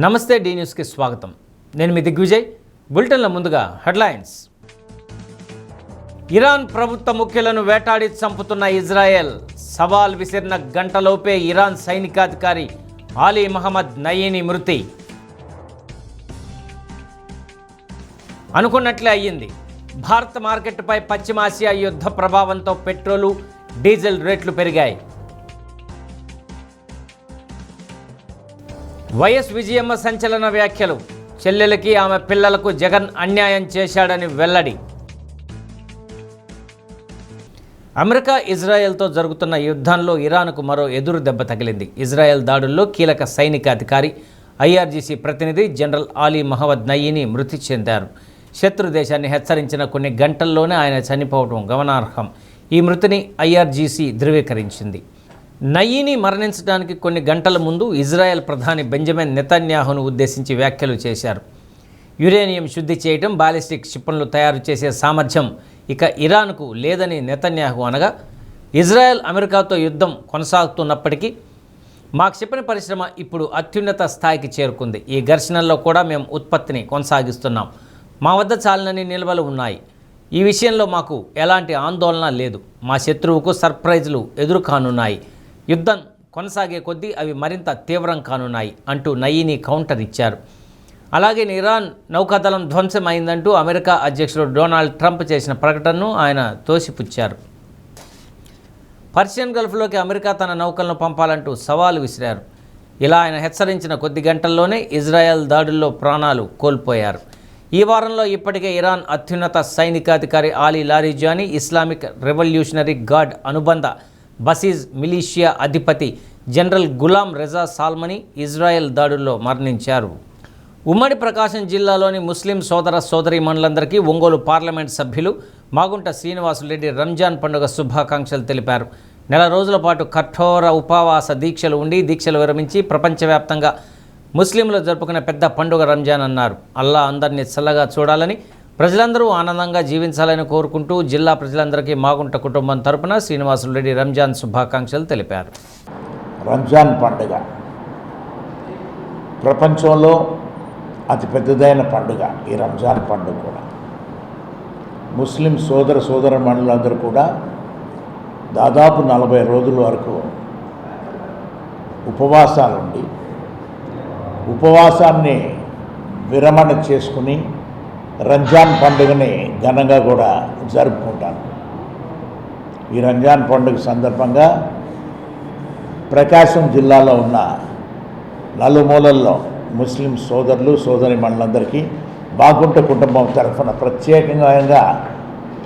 నమస్తే డి న్యూస్కి స్వాగతం. నేను మీ దిగ్విజయ్. బులెటిన్ల ముందుగా హెడ్లైన్స్. ఇరాన్ ప్రభుత్వ ముఖ్యులను వేటాడి చంపుతున్న ఇజ్రాయెల్. సవాల్ విసిరిన గంటలోపే ఇరాన్ సైనికాధికారి ఆలీ మహమ్మద్ నయీనీ మృతి. అనుకున్నట్లే అయ్యింది. భారత మార్కెట్పై పశ్చిమాసియా యుద్ధ ప్రభావంతో పెట్రోలు, డీజిల్ రేట్లు పెరిగాయి. వైఎస్ విజయమ్మ సంచలన వ్యాఖ్యలు. చెల్లెలకి ఆమె పిల్లలకు జగన్ అన్యాయం చేశాడని వెల్లడి. అమెరికా ఇజ్రాయెల్తో జరుగుతున్న యుద్ధంలో ఇరాన్కు మరో ఎదురు దెబ్బ తగిలింది. ఇజ్రాయెల్ దాడుల్లో కీలక సైనిక అధికారి, ఐఆర్జీసీ ప్రతినిధి జనరల్ ఆలీ మహమ్మద్ నయీనీ మృతి చెందారు. శత్రు దేశాన్ని హెచ్చరించిన కొన్ని గంటల్లోనే ఆయన చనిపోవడం గమనార్హం. ఈ మృతిని ఐఆర్జీసీ ధృవీకరించింది. నయీనీ మరణించడానికి కొన్ని గంటల ముందు ఇజ్రాయెల్ ప్రధాని బెంజమిన్ నెతన్యాహును ఉద్దేశించి వ్యాఖ్యలు చేశారు. యురేనియం శుద్ధి చేయడం, బాలిస్టిక్ క్షిపణులు తయారు చేసే సామర్థ్యం ఇక ఇరాన్కు లేదని నెతన్యాహు అనగా, ఇజ్రాయెల్ అమెరికాతో యుద్ధం కొనసాగుతున్నప్పటికీ మా క్షిపణి పరిశ్రమ ఇప్పుడు అత్యున్నత స్థాయికి చేరుకుంది. ఈ ఘర్షణల్లో కూడా మేము ఉత్పత్తిని కొనసాగిస్తున్నాం. మా వద్ద చాలినన్ని నిల్వలు ఉన్నాయి. ఈ విషయంలో మాకు ఎలాంటి ఆందోళన లేదు. మా శత్రువుకు సర్ప్రైజులు ఎదురు కానున్నాయి. యుద్ధం కొనసాగే కొద్దీ అవి మరింత తీవ్రం కానున్నాయి అంటూ నయీనీ కౌంటర్ ఇచ్చారు. అలాగే ఇరాన్ నౌకాదళం ధ్వంసం అయిందంటూ అమెరికా అధ్యక్షుడు డొనాల్డ్ ట్రంప్ చేసిన ప్రకటనను ఆయన తోసిపుచ్చారు. పర్షియన్ గల్ఫ్లోకి అమెరికా తన నౌకలను పంపాలంటూ సవాలు విసిరారు. ఇలా ఆయన హెచ్చరించిన కొద్ది గంటల్లోనే ఇజ్రాయెల్ దాడుల్లో ప్రాణాలు కోల్పోయారు. ఈ వారంలో ఇప్పటికే ఇరాన్ అత్యున్నత సైనికాధికారి Ali Larijani, Islamic revolutionary guard అనుబంధ బసీజ్ మిలీషియా అధిపతి general Gholam Reza Soleimani Israel దాడుల్లో మరణించారు. ఉమ్మడి ప్రకాశం జిల్లాలోని ముస్లిం సోదర సోదరీమణులందరికీ ఒంగోలు పార్లమెంట్ సభ్యులు మాగుంట శ్రీనివాసులరెడ్డి రంజాన్ పండుగ శుభాకాంక్షలు తెలిపారు. నెల రోజుల పాటు కఠోర ఉపవాస దీక్షలు ఉండి దీక్షలు విరమించి ప్రపంచవ్యాప్తంగా ముస్లింలు జరుపుకునే పెద్ద పండుగ రంజాన్ అన్నారు. అల్లా అందరినీ చల్లగా చూడాలని, ప్రజలందరూ ఆనందంగా జీవించాలని కోరుకుంటూ జిల్లా ప్రజలందరికీ మాగుంట కుటుంబం తరపున శ్రీనివాసులరెడ్డి రంజాన్ శుభాకాంక్షలు తెలిపారు. రంజాన్ పండుగ ప్రపంచంలో అతి పెద్దదైన పండుగ. ఈ రంజాన్ పండుగ కూడా ముస్లిం సోదరమణులందరూ కూడా దాదాపు 40 రోజుల వరకు ఉపవాసాలుండి ఉపవాసాన్ని విరమణ చేసుకుని రంజాన్ పండుగని ఘనంగా కూడా జరుపుకుంటారు. ఈ రంజాన్ పండుగ సందర్భంగా ప్రకాశం జిల్లాలో ఉన్న నలుమూలల్లో ముస్లిం సోదరీమణులందరికీ బాగుంట కుటుంబం తరఫున ప్రత్యేకంగా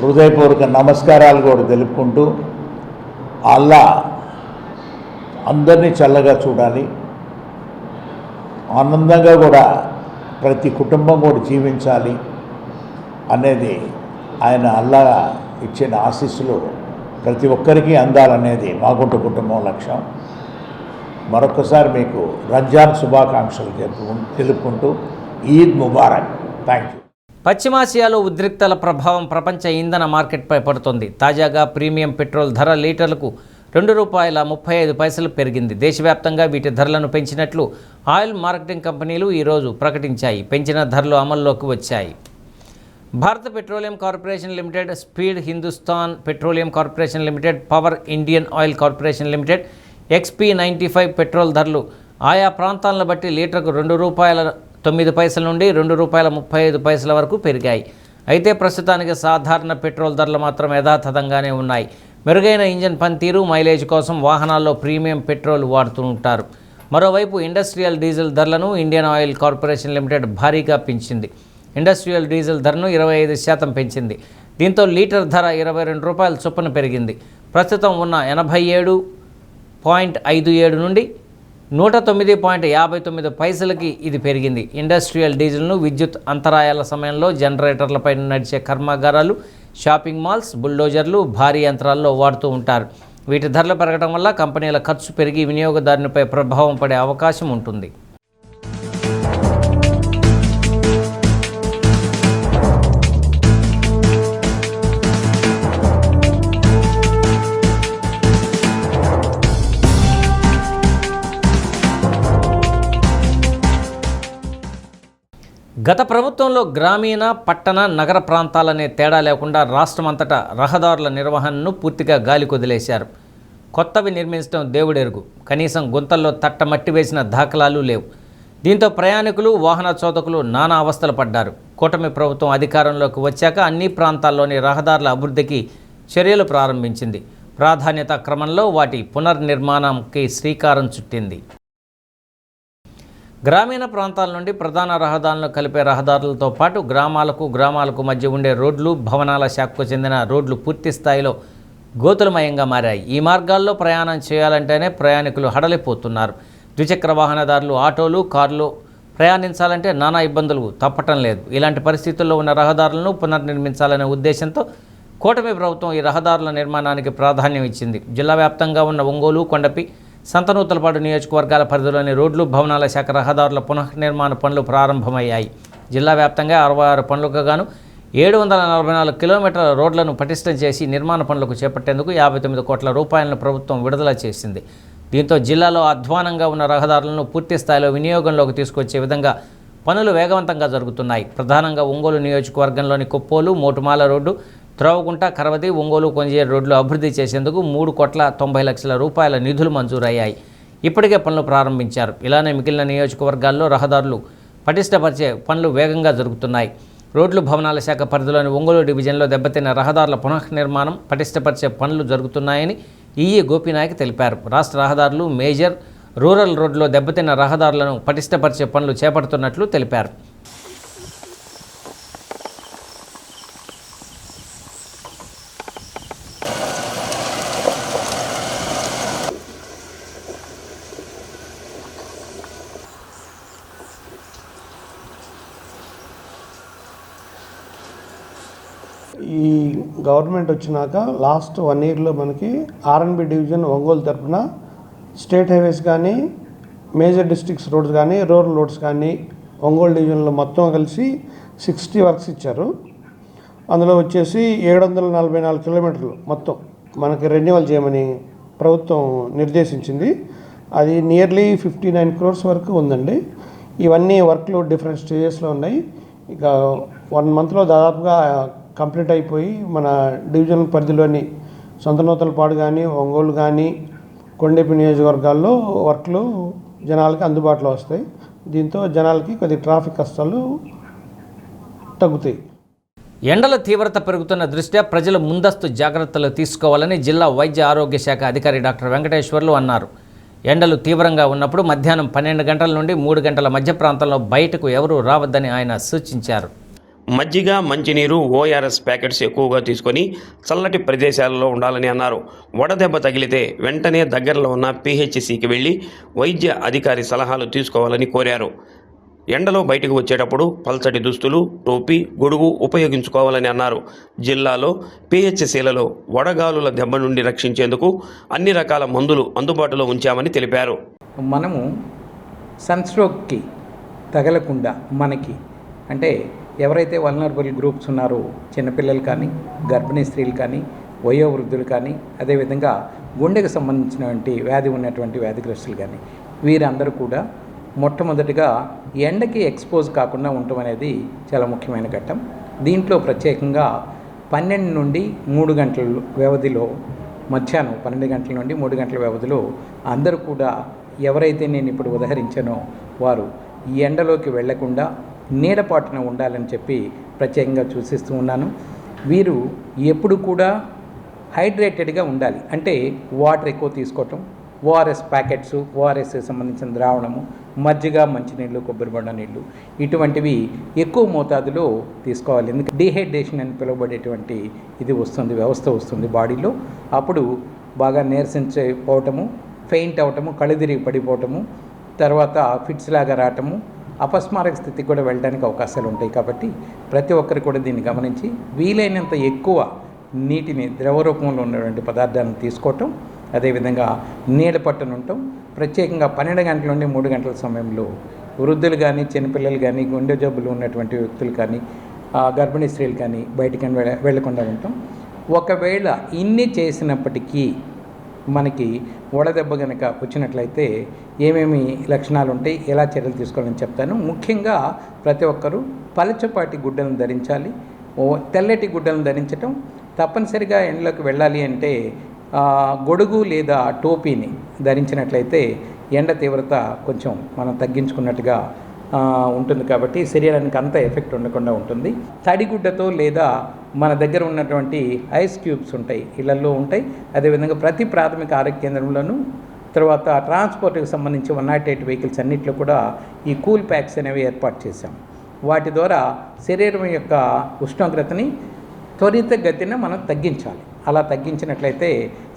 హృదయపూర్వక నమస్కారాలు కూడా తెలుపుకుంటూ, అల్లా అందరినీ చల్లగా చూడాలి, ఆనందంగా కూడా ప్రతి కుటుంబం కూడా జీవించాలి అనేది ఆయన అల్లా ఇచ్చిన ఆశీస్సులు ప్రతి ఒక్కరికి అందాలనేది మాగుంట కుటుంబం లక్ష్యం. మరొకసారి మీకు రంజాన్ శుభాకాంక్షలు తెలుపుకుంటూ ఈద్ ముబారక్. Thank you. పశ్చిమాసియాలో ఉద్రిక్తల ప్రభావం ప్రపంచ ఇంధన మార్కెట్పై పడుతుంది. తాజాగా ప్రీమియం పెట్రోల్ ధర లీటర్లకు ₹2.35 పెరిగింది. దేశవ్యాప్తంగా వీటి ధరలను పెంచినట్లు ఆయిల్ మార్కెటింగ్ కంపెనీలు ఈరోజు ప్రకటించాయి. పెంచిన ధరలు అమల్లోకి వచ్చాయి. భారత petroleum corporation limited, speed Hindustan petroleum corporation limited, power Indian oil corporation limited, XP95 petrol ధరలు ఆయా ప్రాంతాలను బట్టి లీటర్కు ₹2.09 నుండి ₹2.35 వరకు పెరిగాయి. అయితే ప్రస్తుతానికి సాధారణ పెట్రోల్ ధరలు మాత్రం యథాతథంగానే ఉన్నాయి. మెరుగైన ఇంజన్ పనితీరు, మైలేజ్ కోసం వాహనాల్లో ప్రీమియం పెట్రోల్ వాడుతూ ఉంటారు. మరోవైపు ఇండస్ట్రియల్ డీజిల్ ధరలను ఇండియన్ ఆయిల్ కార్పొరేషన్ లిమిటెడ్ భారీగా పెంచింది. ఇండస్ట్రియల్ డీజిల్ ధరను 25% పెంచింది. దీంతో లీటర్ ధర ₹22 చొప్పున పెరిగింది. ప్రస్తుతం ఉన్న 87.57 నుండి 109.59 ఇది పెరిగింది. ఇండస్ట్రియల్ డీజిల్ను విద్యుత్ అంతరాయాల సమయంలో జనరేటర్లపై నడిచే కర్మాగారాలు, షాపింగ్ మాల్స్, బుల్డోజర్లు, భారీ యంత్రాల్లో వాడుతూ ఉంటారు. వీటి ధరలు పెరగడం వల్ల కంపెనీల ఖర్చు పెరిగి వినియోగదారునిపై ప్రభావం పడే అవకాశం ఉంటుంది. గత ప్రభుత్వంలో గ్రామీణ, పట్టణ, నగర ప్రాంతాలనే తేడా లేకుండా రాష్ట్రమంతటా రహదారుల నిర్వహణను పూర్తిగా గాలి కొదిలేశారు. కొత్తవి నిర్మించడం దేవుడెరుగు. కనీసం గుంతల్లో తట్టమట్టి వేసిన దాఖలాలు లేవు. దీంతో ప్రయాణికులు, వాహన చోదకులు నానా అవస్థలు పడ్డారు. కూటమి ప్రభుత్వం అధికారంలోకి వచ్చాక అన్ని ప్రాంతాల్లోని రహదారుల అభివృద్ధికి చర్యలు ప్రారంభించింది. ప్రాధాన్యత క్రమంలో వాటి పునర్నిర్మాణంకి శ్రీకారం చుట్టింది. గ్రామీణ ప్రాంతాల నుండి ప్రధాన రహదారులను కలిపే రహదారులతో పాటు గ్రామాలకు మధ్య ఉండే రోడ్లు, భవనాల శాఖకు చెందిన రోడ్లు పూర్తి స్థాయిలో గోతులమయంగా మారాయి. ఈ మార్గాల్లో ప్రయాణం చేయాలంటేనే ప్రయాణికులు హడలిపోతున్నారు. ద్విచక్ర వాహనదారులు, ఆటోలు, కార్లు ప్రయాణించాలంటే నానా ఇబ్బందులు తప్పటం లేదు. ఇలాంటి పరిస్థితుల్లో ఉన్న రహదారులను పునర్నిర్మించాలనే ఉద్దేశంతో కూటమి ప్రభుత్వం ఈ రహదారుల నిర్మాణానికి ప్రాధాన్యం ఇచ్చింది. జిల్లా వ్యాప్తంగా ఉన్న ఒంగోలు, కొండపి, సంతనూతలపాడు నియోజకవర్గాల పరిధిలోని రోడ్లు, భవనాల శాఖ రహదారుల పునర్నిర్మాణ పనులు ప్రారంభమయ్యాయి. జిల్లా వ్యాప్తంగా 66 పనులకు గాను 744 కిలోమీటర్ల రోడ్లను పటిష్టం చేసి నిర్మాణ పనులకు చేపట్టేందుకు 59 కోట్ల రూపాయలను ప్రభుత్వం విడుదల చేసింది. దీంతో జిల్లాలో అధ్వానంగా ఉన్న రహదారులను పూర్తి స్థాయిలో వినియోగంలోకి తీసుకొచ్చే విధంగా పనులు వేగవంతంగా జరుగుతున్నాయి. ప్రధానంగా ఒంగోలు నియోజకవర్గంలోని కొప్పోలు, మోటుమాల రోడ్డు, త్రోవగుంట, కరవది, ఒంగోలు, కొంజేరు రోడ్లు అభివృద్ధి చేసేందుకు 3,90,00,000 రూపాయల నిధులు మంజూరయ్యాయి. ఇప్పటికే పనులు ప్రారంభించారు. ఇలానే మిగిలిన నియోజకవర్గాల్లో రహదారులు పటిష్టపరిచే పనులు వేగంగా జరుగుతున్నాయి. రోడ్లు, భవనాల శాఖ పరిధిలోని ఒంగోలు డివిజన్లో దెబ్బతిన్న రహదారుల పునర్నిర్మాణం, పటిష్టపరిచే పనులు జరుగుతున్నాయని ఈఈ గోపీనాయక్ తెలిపారు. రాష్ట్ర రహదారులు, మేజర్, రూరల్ రోడ్లో దెబ్బతిన్న రహదారులను పటిష్టపరిచే పనులు చేపడుతున్నట్లు తెలిపారు. ఈ గవర్నమెంట్ వచ్చినాక లాస్ట్ 1 ఇయర్లో మనకి ఆర్ఎన్బి డివిజన్ ఒంగోలు తరఫున స్టేట్ హైవేస్ కానీ, మేజర్ డిస్ట్రిక్ట్స్ రోడ్స్ కానీ, రూరల్ రోడ్స్ కానీ ఒంగోలు డివిజన్లో మొత్తం కలిసి 60 వర్క్స్ ఇచ్చారు. అందులో వచ్చేసి 744 కిలోమీటర్లు మొత్తం మనకి రెన్యువల్ చేయమని ప్రభుత్వం నిర్దేశించింది. అది నియర్లీ 59 crores వరకు ఉందండి. ఇవన్నీ వర్క్లు డిఫరెంట్ స్టేజెస్లో ఉన్నాయి. ఇక 1 monthలో దాదాపుగా కంప్లీట్ అయిపోయి మన డివిజన్ పరిధిలోని సంతనూతలపాడు కానీ, ఒంగోలు కానీ, కొండపి నియోజకవర్గాల్లో వర్క్లు జనాలకి అందుబాటులో వస్తాయి. దీంతో జనాలకి కొద్ది ట్రాఫిక్ కష్టాలు తగ్గుతాయి. ఎండల తీవ్రత పెరుగుతున్న దృష్ట్యా ప్రజలు ముందస్తు జాగ్రత్తలు తీసుకోవాలని జిల్లా వైద్య ఆరోగ్య శాఖ అధికారి డాక్టర్ వెంకటేశ్వర్లు అన్నారు. ఎండలు తీవ్రంగా ఉన్నప్పుడు మధ్యాహ్నం 12 గంటల నుండి 3 గంటల మధ్య ప్రాంతంలో బయటకు ఎవరూ రావద్దని ఆయన సూచించారు. మజ్జిగ, మంచినీరు, ఓఆర్ఎస్ ప్యాకెట్స్ ఎక్కువగా తీసుకొని చల్లటి ప్రదేశాలలో ఉండాలని అన్నారు. వడదెబ్బ తగిలితే వెంటనే దగ్గరలో ఉన్న పిహెచ్సికి వెళ్ళి వైద్య అధికారి సలహాలు తీసుకోవాలని కోరారు. ఎండలో బయటకు వచ్చేటప్పుడు పల్చటి దుస్తులు, టోపీ, గొడుగు ఉపయోగించుకోవాలని అన్నారు. జిల్లాలో పిహెచ్సిలలో వడగాలుల దెబ్బ నుండి రక్షించేందుకు అన్ని రకాల మందులు అందుబాటులో ఉంచామని తెలిపారు. మనము సన్స్ట్రోక్కి తగలకుండా మనకి అంటే ఎవరైతే వల్నరబుల్ గ్రూప్స్ ఉన్నారో చిన్నపిల్లలు కానీ, గర్భిణీ స్త్రీలు కానీ, వయోవృద్ధులు కానీ, అదేవిధంగా గుండెకు సంబంధించినటువంటి వ్యాధి ఉన్నటువంటి వ్యాధిగ్రస్తులు కానీ వీరందరూ కూడా మొట్టమొదటిగా ఎండకి ఎక్స్పోజ్ కాకుండా ఉండటం అనేది చాలా ముఖ్యమైన ఘట్టం. దీంట్లో ప్రత్యేకంగా 12 నుండి 3 గంటల వ్యవధిలో మధ్యాహ్నం 12 గంటల నుండి 3 గంటల వ్యవధిలో అందరూ కూడా ఎవరైతే నేను ఇప్పుడు ఉదహరించానో వారు ఈ ఎండలోకి వెళ్లకుండా నీడపాటున ఉండాలని చెప్పి ప్రత్యేకంగా సూచిస్తూ ఉన్నాను. వీరు ఎప్పుడు కూడా హైడ్రేటెడ్గా ఉండాలి. అంటే వాటర్ ఎక్కువ తీసుకోవటం, ఓఆర్ఎస్ ప్యాకెట్స్, ఓఆర్ఎస్ సంబంధించిన ద్రావణము, మజ్జిగ, మంచినీళ్ళు, కొబ్బరిబొండ నీళ్ళు ఇటువంటివి ఎక్కువ మోతాదులో తీసుకోవాలి. ఎందుకంటే డీహైడ్రేషన్ అని పిలువబడేటువంటి ఇది వస్తుంది, వ్యవస్థ వస్తుంది బాడీలో. అప్పుడు బాగా నీరసించిపోవటము, ఫెయింట్ అవటము, కళ్ళుదిరిగి పడిపోవటము, తర్వాత ఫిట్స్ లాగా రావటము, అపస్మారక స్థితికి కూడా వెళ్ళడానికి అవకాశాలు ఉంటాయి. కాబట్టి ప్రతి ఒక్కరు కూడా దీన్ని గమనించి వీలైనంత ఎక్కువ నీటిని, ద్రవ రూపంలో ఉన్నటువంటి పదార్థాలను తీసుకోవటం, అదేవిధంగా నీడ పట్టున ఉండటం. ప్రత్యేకంగా 12 గంటల నుండి 3 గంటల సమయంలో వృద్ధులు కానీ, చిన్నపిల్లలు కానీ, గుండె జబ్బులు ఉన్నటువంటి వ్యక్తులు కానీ, గర్భిణీ స్త్రీలు కానీ బయటికి వెళ్లకుండా ఉండటం. ఒకవేళ ఇన్ని చేసినప్పటికీ మనకి వడదెబ్బ కనుక వచ్చినట్లయితే ఏమేమి లక్షణాలు ఉంటాయి, ఎలా చర్యలు తీసుకోవాలని చెప్తాను. ముఖ్యంగా ప్రతి ఒక్కరూ పలచపాటి గుడ్డలను ధరించాలి. తెల్లటి గుడ్డలను ధరించటం, తప్పనిసరిగా ఎండలోకి వెళ్ళాలి అంటే గొడుగు లేదా టోపీని ధరించినట్లయితే ఎండ తీవ్రత కొంచెం మనం తగ్గించుకున్నట్టుగా ఉంటుంది కాబట్టి శరీరానికి అంత ఎఫెక్ట్ ఉండకుండా ఉంటుంది. తడిగుడ్డతో లేదా మన దగ్గర ఉన్నటువంటి ఐస్ క్యూబ్స్ ఉంటాయి, ఇళ్లలో ఉంటాయి. అదేవిధంగా ప్రతి ప్రాథమిక ఆరోగ్య కేంద్రంలోనూ, తర్వాత ట్రాన్స్పోర్ట్కి సంబంధించి 108 వెహికల్స్ అన్నింటిలో కూడా ఈ కూల్ ప్యాక్స్ అనేవి ఏర్పాటు చేశాం. వాటి ద్వారా శరీరం యొక్క ఉష్ణోగ్రతని త్వరితగతిన మనం తగ్గించాలి. అలా తగ్గించినట్లయితే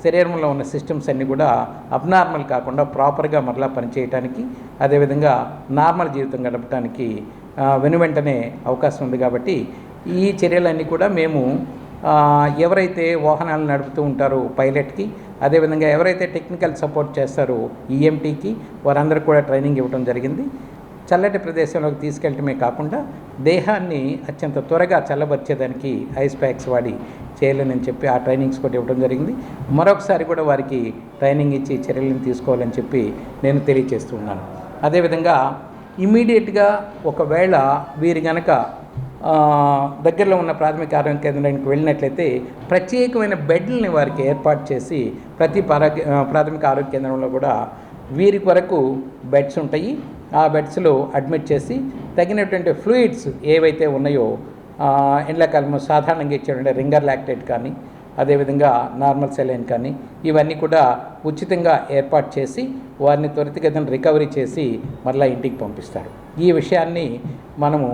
శరీరంలో ఉన్న సిస్టమ్స్ అన్నీ కూడా అబ్నార్మల్ కాకుండా ప్రాపర్గా మరలా పనిచేయడానికి, అదేవిధంగా నార్మల్ జీవితం గడపడానికి వెనువెంటనే అవకాశం ఉంది. కాబట్టి ఈ చర్యలన్నీ కూడా మేము ఎవరైతే వాహనాలు నడుపుతూ ఉంటారో పైలట్కి, అదేవిధంగా ఎవరైతే టెక్నికల్ సపోర్ట్ చేస్తారో ఈఎంటీకి, వారందరూ కూడా ట్రైనింగ్ ఇవ్వడం జరిగింది. చల్లటి ప్రదేశంలోకి తీసుకెళ్ళటమే కాకుండా దేహాన్ని అత్యంత త్వరగా చల్లబరిచేదానికి ఐస్ ప్యాక్స్ వాడి చేయాలని చెప్పి ఆ ట్రైనింగ్స్ కూడా ఇవ్వడం జరిగింది. మరొకసారి కూడా వారికి ట్రైనింగ్ ఇచ్చి చర్యలను తీసుకోవాలని చెప్పి నేను తెలియజేస్తున్నాను. అదేవిధంగా ఇమ్మీడియట్గా ఒకవేళ వీరు గనక దగ్గరలో ఉన్న ప్రాథమిక ఆరోగ్య కేంద్రానికి వెళ్ళినట్లయితే ప్రత్యేకమైన బెడ్లని వారికి ఏర్పాటు చేసి ప్రతి ప్రాథమిక ఆరోగ్య కేంద్రంలో కూడా వీరి కొరకు బెడ్స్ ఉంటాయి. ఆ బెడ్స్లో అడ్మిట్ చేసి తగినటువంటి ఫ్లూయిడ్స్ ఏవైతే ఉన్నాయో ఎండాకాలంలో సాధారణంగా ఇచ్చేటువంటి రింగర్ లాక్టేట్ కానీ, అదేవిధంగా నార్మల్ సెలైన్ కానీ, ఇవన్నీ కూడా ఉచితంగా ఏర్పాటు చేసి వారిని త్వరితగతిన రికవరీ చేసి మరలా ఇంటికి పంపిస్తారు. ఈ విషయాన్ని మనము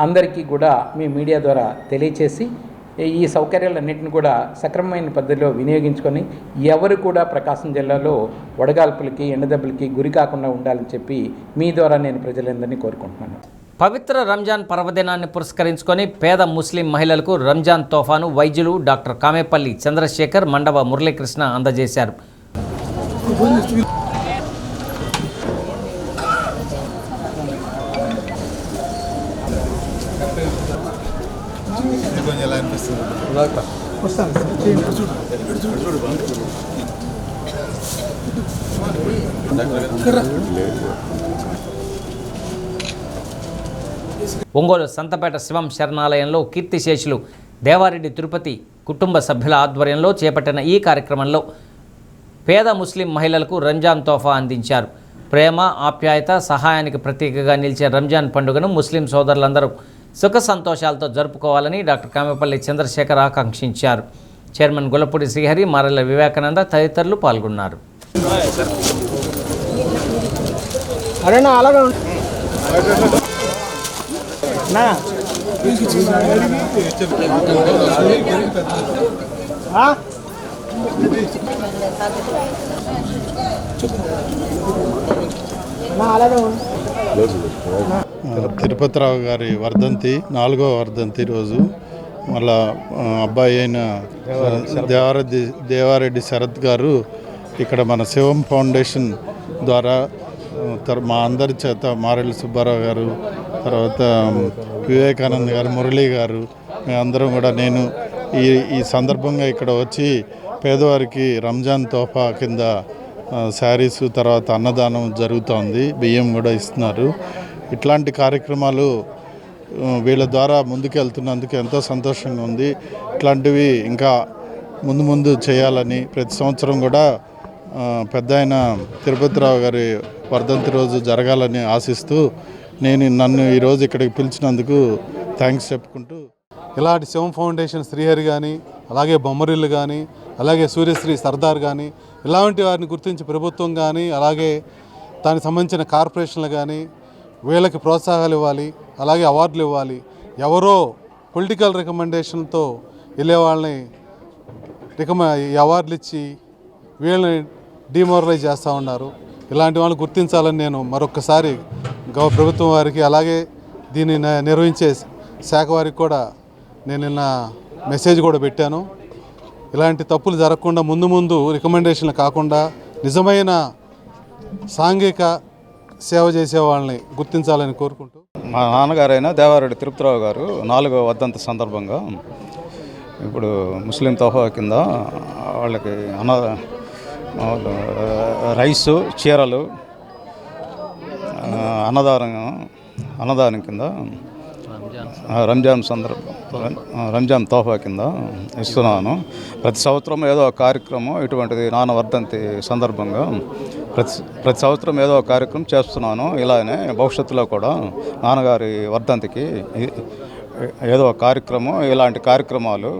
అందరికీ కూడా మీ మీడియా ద్వారా తెలియచేసి ఈ సౌకర్యాలన్నింటిని కూడా సక్రమమైన పద్ధతిలో వినియోగించుకొని ఎవరు కూడా ప్రకాశం జిల్లాలో వడగాల్పులకి ఎండదెబ్బలకి గురి కాకుండా ఉండాలని చెప్పి మీ ద్వారా నేను ప్రజలందరినీ కోరుకుంటున్నాను. పవిత్ర రంజాన్ పర్వదినాన్ని పురస్కరించుకొని పేద ముస్లిం మహిళలకు రంజాన్ తోఫాను వైద్యులు డాక్టర్ కామేపల్లి చంద్రశేఖర్, మండవ మురళీకృష్ణ అందజేశారు. ఒంగోలు సంతపేట శివం శరణాలయంలో కీర్తిశేషులు దేవారెడ్డి తిరుపతి కుటుంబ సభ్యుల ఆధ్వర్యంలో చేపట్టిన ఈ కార్యక్రమంలో పేద ముస్లిం మహిళలకు రంజాన్ తోఫా అందించారు. ప్రేమ, ఆప్యాయత, సహాయానికి ప్రతీకగా నిలిచే రంజాన్ పండుగను ముస్లిం సోదరులందరూ సుఖ సంతోషాలతో జరుపుకోవాలని డాక్టర్ కామేపల్లి చంద్రశేఖర్ ఆకాంక్షించారు. చైర్మన్ గులపూడి శ్రీహరి, మారెల వివేకానంద తదితరులు పాల్గొన్నారు. తిరుపతిరావు గారి వర్ధంతి, 4వ వర్ధంతి రోజు మళ్ళా అబ్బాయి అయిన దేవారెడ్డి శరత్ గారు ఇక్కడ మన శివం ఫౌండేషన్ ద్వారా మా అందరి చేత మారెల్లి సుబ్బారావు గారు, తర్వాత వివేకానంద్ గారు, మురళీ గారు, మేమందరం కూడా నేను ఈ సందర్భంగా ఇక్కడ వచ్చి పేదవారికి రంజాన్ తోఫా కింద శారీస్, తర్వాత అన్నదానం జరుగుతోంది, బియ్యం కూడా ఇస్తున్నారు. ఇట్లాంటి కార్యక్రమాలు వీళ్ళ ద్వారా ముందుకెళ్తున్నందుకు ఎంతో సంతోషంగా ఉంది. ఇట్లాంటివి ఇంకా ముందు చేయాలని ప్రతి సంవత్సరం కూడా పెద్ద ఆయన తిరుపతిరావు గారి వర్ధంతి రోజు జరగాలని ఆశిస్తూ నన్ను ఈరోజు ఇక్కడికి పిలిచినందుకు థ్యాంక్స్ చెప్పుకుంటూ, ఇలాంటి శివం ఫౌండేషన్ శ్రీహరి కానీ, అలాగే బొమ్మరిల్లు కానీ, అలాగే సూర్యశ్రీ సర్దార్ కానీ, ఇలాంటి వారిని గుర్తించి ప్రభుత్వం కానీ, అలాగే దానికి సంబంధించిన కార్పొరేషన్లు కానీ వీళ్ళకి ప్రోత్సాహాలు ఇవ్వాలి, అలాగే అవార్డులు ఇవ్వాలి. ఎవరో పొలిటికల్ రికమెండేషన్తో వెళ్ళే వాళ్ళని ఈ అవార్డులు ఇచ్చి వీళ్ళని డిమోరలైజ్ చేస్తూ ఉన్నారు. ఇలాంటి వాళ్ళని గుర్తించాలని నేను మరొకసారి ప్రభుత్వం వారికి, అలాగే దీన్ని నిర్వహించే శాఖ వారికి కూడా నేను నిన్న మెసేజ్ కూడా పెట్టాను. ఇలాంటి తప్పులు జరగకుండా ముందు రికమెండేషన్లు కాకుండా నిజమైన సాంఘిక సేవ చేసే వాళ్ళని గుర్తించాలని కోరుకుంటూ, మా నాన్నగారైన దేవారెడ్డి తిరుపతిరావు గారు 4వ వర్ధంతి సందర్భంగా ఇప్పుడు ముస్లిం తోఫా కింద వాళ్ళకి రైసు, చీరలు, అన్నదానం కింద రంజాన్ తోఫా కింద ఇస్తున్నాను. ప్రతి సంవత్సరం ఏదో ఒక కార్యక్రమం, ఇటువంటిది నాన్న వర్ధంతి సందర్భంగా ప్రతి సంవత్సరం ఏదో ఒక కార్యక్రమం చేస్తున్నాను. ఇలానే భవిష్యత్తులో కూడా నాన్నగారి వర్ధంతికి ఏదో ఒక కార్యక్రమం, ఇలాంటి కార్యక్రమాలు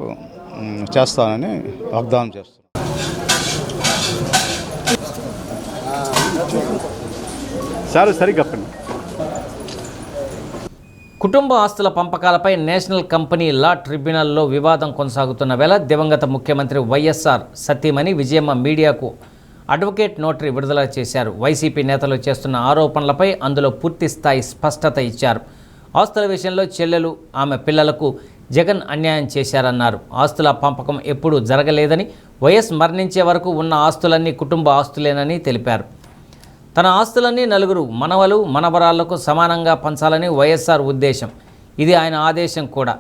చేస్తానని వాగ్దానం చేస్తున్నాను. కుటుంబ ఆస్తుల పంపకాలపై నేషనల్ కంపెనీ లా ట్రిబ్యునల్లో వివాదం కొనసాగుతున్న వేళ దివంగత ముఖ్యమంత్రి వైఎస్ఆర్ సతీమణి విజయమ్మ మీడియాకు అడ్వకేట్ నోటరీ విడుదల చేశారు. వైసీపీ నేతలు చేస్తున్న ఆరోపణలపై అందులో పూర్తి స్థాయి స్పష్టత ఇచ్చారు. ఆస్తుల విషయంలో చెల్లెలు, ఆమె పిల్లలకు జగన్ అన్యాయం చేశారన్నారు. ఆస్తుల పంపకం ఎప్పుడూ జరగలేదని, వైఎస్ మరణించే వరకు ఉన్న ఆస్తులన్నీ కుటుంబ ఆస్తులేనని తెలిపారు. తన ఆస్తులన్నీ నలుగురు మనవలు, మనవరాళ్లకు సమానంగా పంచాలని వైఎస్ఆర్ ఉద్దేశం. ఇది ఆయన ఆదేశం కూడా.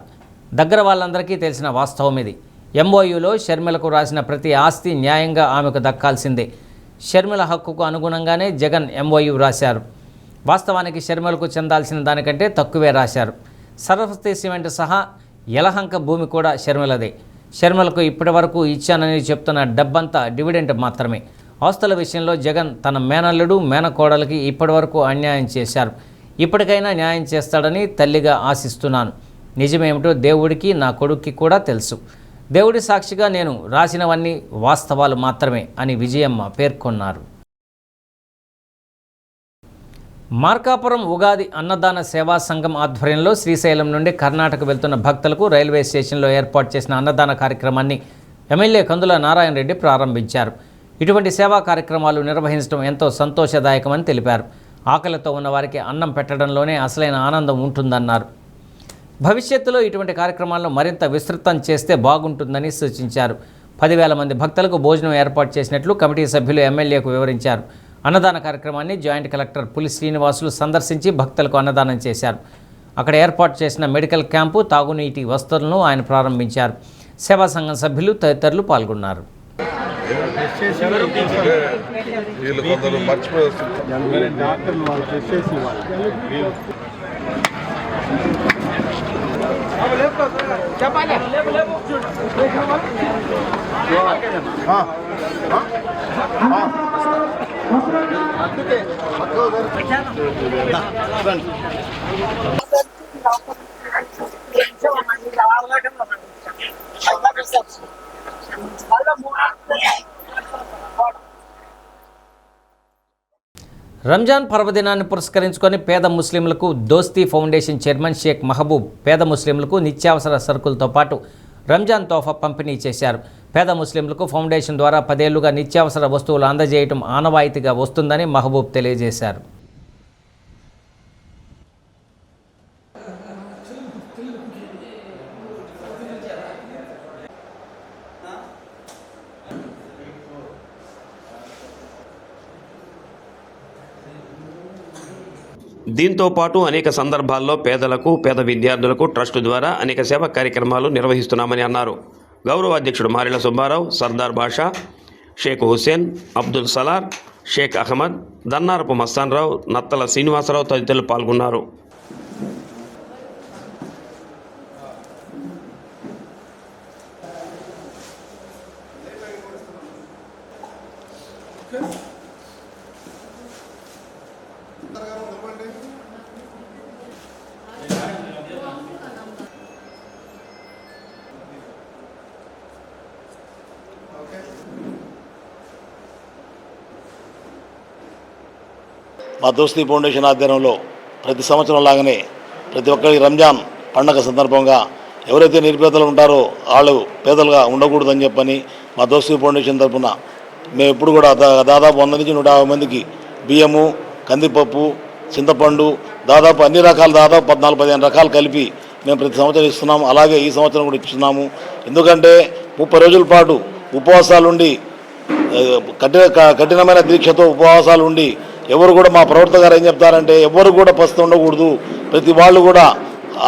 దగ్గర వాళ్ళందరికీ తెలిసిన వాస్తవం ఇది. ఎంఓయూలో షర్మిలకు రాసిన ప్రతి ఆస్తి న్యాయంగా ఆమెకు దక్కాల్సిందే. షర్మిల హక్కుకు అనుగుణంగానే జగన్ ఎంఓయూ రాశారు. వాస్తవానికి షర్మిలకు చెందాల్సిన దానికంటే తక్కువే రాశారు. సరస్వతి సిమెంట్ సహా యలహంక భూమి కూడా షర్మిలదే. షర్మిలకు ఇప్పటి వరకు ఇచ్చానని చెప్తున్న డబ్బంతా డివిడెంట్ మాత్రమే. ఆస్తుల విషయంలో జగన్ తన మేనల్లుడు, మేనకోడలికి ఇప్పటివరకు అన్యాయం చేశారు. ఇప్పటికైనా న్యాయం చేస్తాడని తల్లిగా ఆశిస్తున్నాను. నిజమేమిటో దేవుడికి, నా కొడుక్కి కూడా తెలుసు. దేవుడి సాక్షిగా నేను రాసినవన్నీ వాస్తవాలు మాత్రమే అని విజయమ్మ పేర్కొన్నారు. మార్కాపురం ఉగాది అన్నదాన సేవా సంఘం ఆధ్వర్యంలో శ్రీశైలం నుండి కర్ణాటక వెళ్తున్న భక్తులకు రైల్వే స్టేషన్లో ఏర్పాటు చేసిన అన్నదాన కార్యక్రమాన్ని ఎమ్మెల్యే కందుల నారాయణ రెడ్డి ప్రారంభించారు. ఇటువంటి సేవా కార్యక్రమాలు నిర్వహించడం ఎంతో సంతోషదాయకమని తెలిపారు. ఆకలితో ఉన్న వారికి అన్నం పెట్టడంలోనే అసలైన ఆనందం ఉంటుందన్నారు. భవిష్యత్తులో ఇటువంటి కార్యక్రమాలను మరింత విస్తృతం చేస్తే బాగుంటుందని సూచించారు. 10,000 మంది భక్తులకు భోజనం ఏర్పాటు చేసినట్లు కమిటీ సభ్యులు ఎమ్మెల్యేకు వివరించారు. అన్నదాన కార్యక్రమాన్ని జాయింట్ కలెక్టర్ పులి శ్రీనివాసులు సందర్శించి భక్తులకు అన్నదానం చేశారు. అక్కడ ఏర్పాటు చేసిన మెడికల్ క్యాంపు, తాగునీటి వసతులను ఆయన ప్రారంభించారు. సేవా సంఘం సభ్యులు తదితరులు పాల్గొన్నారు. రంజాన్ పర్వదినాన్ని పురస్కరించుకొని పేద ముస్లింలకు దోస్తీ ఫౌండేషన్ చైర్మన్ షేక్ మహబూబ్ పేద ముస్లింలకు నిత్యావసర సరుకులతో పాటు రంజాన్ తోఫా పంపిణీ చేశారు. పేద ముస్లింలకు ఫౌండేషన్ ద్వారా 10 ఏళ్లుగా నిత్యావసర వస్తువులు అందజేయడం ఆనవాయితీగా వస్తుందని మహబూబ్ తెలియజేశారు. దీంతో పాటు అనేక సందర్భాల్లో పేదలకు, పేద విద్యార్థులకు ట్రస్టు ద్వారా అనేక సేవా కార్యక్రమాలు నిర్వహిస్తున్నామని అన్నారు. గౌరవ అధ్యక్షుడు మారెల సుబ్బారావు, సర్దార్ బాషా, షేక్ హుసేన్, అబ్దుల్ సలార్, షేక్ అహ్మద్, దన్నారపు మస్తాన్రావు, నత్తల శ్రీనివాసరావు తదితరులు పాల్గొన్నారు. మా దోస్తీ ఫౌండేషన్ ఆధ్వర్యంలో ప్రతి సంవత్సరం లాగానే ప్రతి ఒక్కరికి రంజాన్ పండగ సందర్భంగా ఎవరైతే నిరుపేదలు ఉంటారో వాళ్ళు పేదలుగా ఉండకూడదని చెప్పని మా దోస్తీ ఫౌండేషన్ తరఫున మేము ఎప్పుడు కూడా దాదాపు 100 నుంచి 150 మందికి బియ్యము, కందిపప్పు, చింతపండు దాదాపు అన్ని రకాలు దాదాపు 14-15 రకాలు కలిపి మేము ప్రతి సంవత్సరం ఇస్తున్నాము. అలాగే ఈ సంవత్సరం కూడా ఇస్తున్నాము. ఎందుకంటే 30 రోజుల పాటు ఉపవాసాలుండి కఠినమైన దీక్షతో ఉపవాసాలు ఉండి ఎవరు కూడా మా ప్రవర్తక గారు ఏం చెప్తారంటే ఎవరు కూడా పస్తు ఉండకూడదు, ప్రతి వాళ్ళు కూడా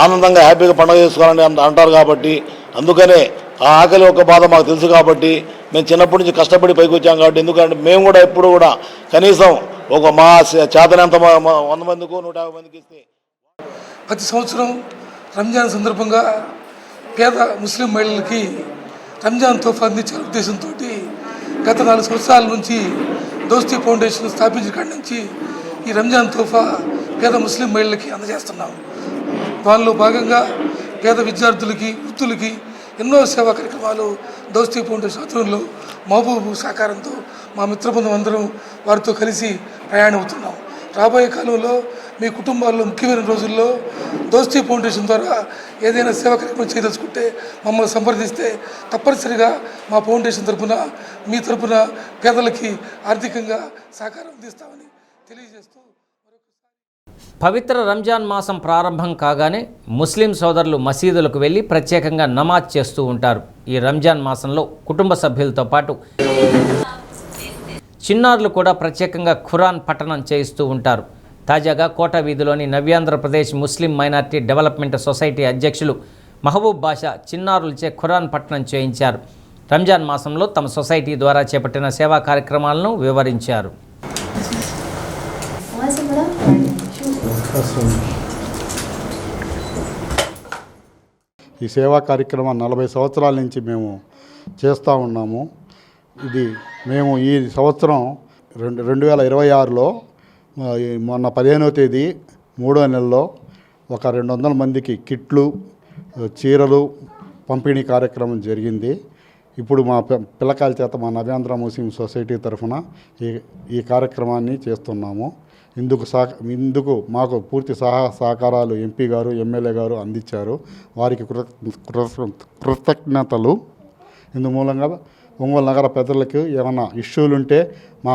ఆనందంగా హ్యాపీగా పండుగ చేసుకోవాలని అంటారు. కాబట్టి అందుకనే ఆ ఆకలి ఒక బాధ మాకు తెలుసు కాబట్టి మేము చిన్నప్పటి నుంచి కష్టపడి పైకి వచ్చాం కాబట్టి, ఎందుకంటే మేము కూడా ఎప్పుడు కూడా కనీసం ఒక మా చేతనంత 100 మందికో 150 మందికి ఇస్తే. ప్రతి సంవత్సరం రంజాన్ సందర్భంగా పేద ముస్లిం మహిళలకి రంజాన్ తోఫా అందించే ఉద్దేశంతో గత 4 సంవత్సరాల నుంచి దోస్తీ ఫౌండేషన్ స్థాపించిన కాడి నుంచి ఈ రంజాన్ తోఫా పేద ముస్లిం మహిళలకి అందజేస్తున్నాం. వాళ్ళలో భాగంగా పేద విద్యార్థులకి, వృద్ధులకి ఎన్నో సేవా కార్యక్రమాలు దోస్తీ ఫౌండేషన్ ఆధ్వర్యంలో మహబూబు సహకారంతో మా మిత్రబృందం అందరం వారితో కలిసి ప్రయాణమవుతున్నాం. రాబోయే కాలంలో మీ కుటుంబాల్లో ముఖ్యమైన రోజుల్లో దోస్తీ ఫౌండేషన్ ద్వారా ఏదైనా సేవా కార్యక్రమం చేయదలుచుకుంటే మమ్మల్ని సంప్రదిస్తే తప్పనిసరిగా మా ఫౌండేషన్ తరఫున మీ తరఫున పేదలకి ఆర్థికంగా సహకారం అందిస్తామని తెలియజేస్తూ, పవిత్ర రంజాన్ మాసం ప్రారంభం కాగానే ముస్లిం సోదరులు మసీదులకు వెళ్ళి ప్రత్యేకంగా నమాజ్ చేస్తూ ఉంటారు. ఈ రంజాన్ మాసంలో కుటుంబ సభ్యులతో పాటు చిన్నారులు కూడా ప్రత్యేకంగా ఖురాన్ పఠనం చేయిస్తూ ఉంటారు. తాజాగా కోట వీధిలోని నవ్యాంధ్రప్రదేశ్ ముస్లిం మైనార్టీ డెవలప్మెంట్ సొసైటీ అధ్యక్షులు మహబూబ్ బాషా చిన్నారులచే ఖురాన్ పఠనం చేయించారు. రంజాన్ మాసంలో తమ సొసైటీ ద్వారా చేపట్టిన సేవా కార్యక్రమాలను వివరించారు. ఈ సేవా కార్యక్రమం 40 సంవత్సరాల నుంచి మేము చేస్తూ ఉన్నాము. ఇది మేము ఈ సంవత్సరం 2026లో మొన్న 15వ తేదీ 3వ నెలలో ఒక 200 మందికి కిట్లు, చీరలు పంపిణీ కార్యక్రమం జరిగింది. ఇప్పుడు మా పిల్లకాయల చేత మా నవ్యాంధ్ర ముస్లిం సొసైటీ తరఫున ఈ కార్యక్రమాన్ని చేస్తున్నాము. ఇందుకు మాకు పూర్తి సహకారాలు ఎంపీ గారు, ఎమ్మెల్యే గారు అందించారు. వారికి కృతజ్ఞతలు. ఇందు మూలంగా ఒంగోలు నగర పెద్దలకు ఏమైనా ఇష్యూలుంటే మా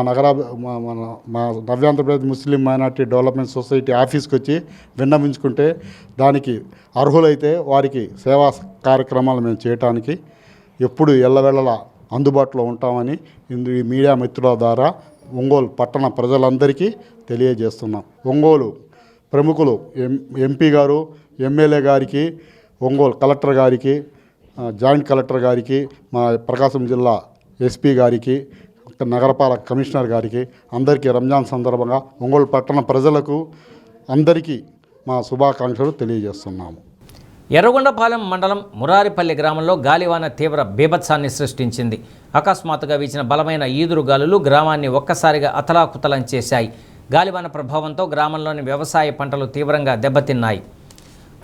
నవ్యాంధ్రప్రదేశ్ ముస్లిం మైనార్టీ డెవలప్మెంట్ సొసైటీ ఆఫీస్కి వచ్చి విన్నవించుకుంటే దానికి అర్హులైతే వారికి సేవా కార్యక్రమాలు మేము చేయటానికి ఎప్పుడు ఎల్లవేళలా అందుబాటులో ఉంటామని ఈ మీడియా మిత్రుల ద్వారా ఒంగోలు పట్టణ ప్రజలందరికీ తెలియజేస్తున్నాం. ఒంగోలు ప్రముఖులు ఎంపీ గారు, ఎమ్మెల్యే గారికి, ఒంగోలు కలెక్టర్ గారికి, జాయింట్ కలెక్టర్ గారికి, మా ప్రకాశం జిల్లా ఎస్పీ గారికి, నగరపాలక కమిషనర్ గారికి అందరికీ రంజాన్ సందర్భంగా ఒంగోలు పట్టణ ప్రజలకు అందరికీ మా శుభాకాంక్షలు తెలియజేస్తున్నాము. ఎర్రగొండపాలెం మండలం మురారిపల్లి గ్రామంలో గాలివాన తీవ్ర బీభత్సాన్ని సృష్టించింది. అకస్మాత్తుగా వీచిన బలమైన ఈదురు గాలులు గ్రామాన్ని ఒక్కసారిగా అతలాకుతలం చేశాయి. గాలివాన ప్రభావంతో గ్రామంలోని వ్యవసాయ పంటలు తీవ్రంగా దెబ్బతిన్నాయి.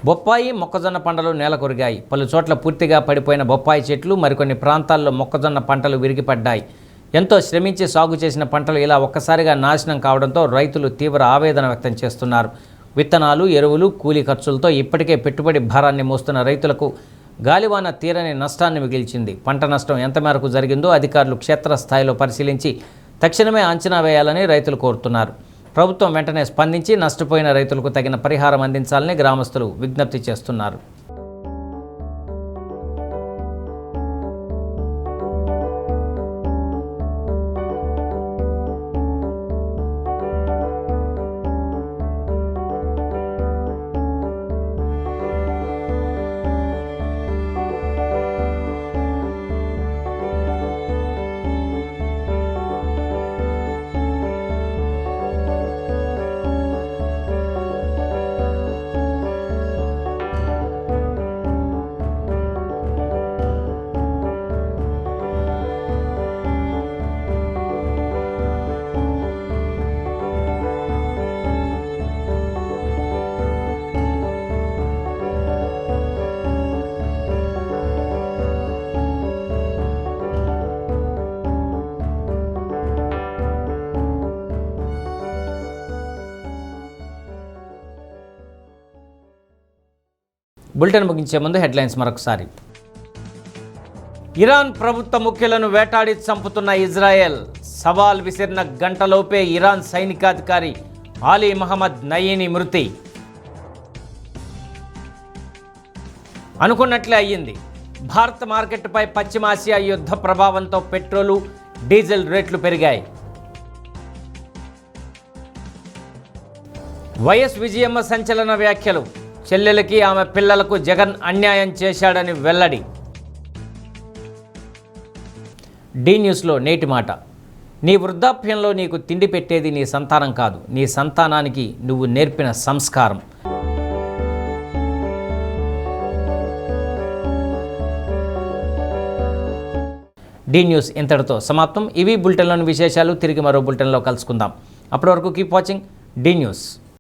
బొప్పాయి, మొక్కజొన్న పంటలు నేలకొరిగాయి. పలు చోట్ల పూర్తిగా పడిపోయిన బొప్పాయి చెట్లు, మరికొన్ని ప్రాంతాల్లో మొక్కజొన్న పంటలు విరిగిపడ్డాయి. ఎంతో శ్రమించి సాగు చేసిన పంటలు ఇలా ఒక్కసారిగా నాశనం కావడంతో రైతులు తీవ్ర ఆవేదన వ్యక్తం చేస్తున్నారు. విత్తనాలు, ఎరువులు, కూలీ ఖర్చులతో ఇప్పటికే పెట్టుబడి భారాన్ని మోస్తున్న రైతులకు గాలివాన తీరని నష్టాన్ని మిగిల్చింది. పంట నష్టం ఎంత మేరకు జరిగిందో అధికారులు క్షేత్రస్థాయిలో పరిశీలించి తక్షణమే అంచనా వేయాలని రైతులు కోరుతున్నారు. ప్రభుత్వం వెంటనే స్పందించి నష్టపోయిన రైతులకు తగిన పరిహారం అందించాలని గ్రామస్తులు విజ్ఞప్తి చేస్తున్నారు. బులెటిన్ ముగించే ముందు హెడ్లైన్స్ మరొకసారి. ఇరాన్ ప్రభుత్వ ముఖ్యులను వేటాడి చంపుతున్న ఇజ్రాయెల్. సవాల్ విసిరిన గంటలోపే ఇరాన్ సైనికాధికారి ఆలీ మహమ్మద్ నయీని మృతి. అనుకున్నట్లే అయ్యింది. భారత మార్కెట్పై పశ్చిమాసియా యుద్ధ ప్రభావంతో పెట్రోలు, డీజిల్ రేట్లు పెరిగాయి. వైఎస్ విజయమ్మ సంచలన వ్యాఖ్యలు. చెల్లెలకి, ఆమె పిల్లలకు జగన్ అన్యాయం చేశాడని వెల్లడి. డి న్యూస్లో నేటి మాట: నీ వృద్ధాప్యంలో నీకు తిండి పెట్టేది నీ సంతానం కాదు, నీ సంతానానికి నువ్వు నేర్పిన సంస్కారం. డి న్యూస్ ఇంతటితో సమాప్తం. ఇవి బులెటిన్లోని విశేషాలు. తిరిగి మరో బులెటిన్లో కలుసుకుందాం. అప్పటి వరకు కీప్ వాచింగ్ డి న్యూస్.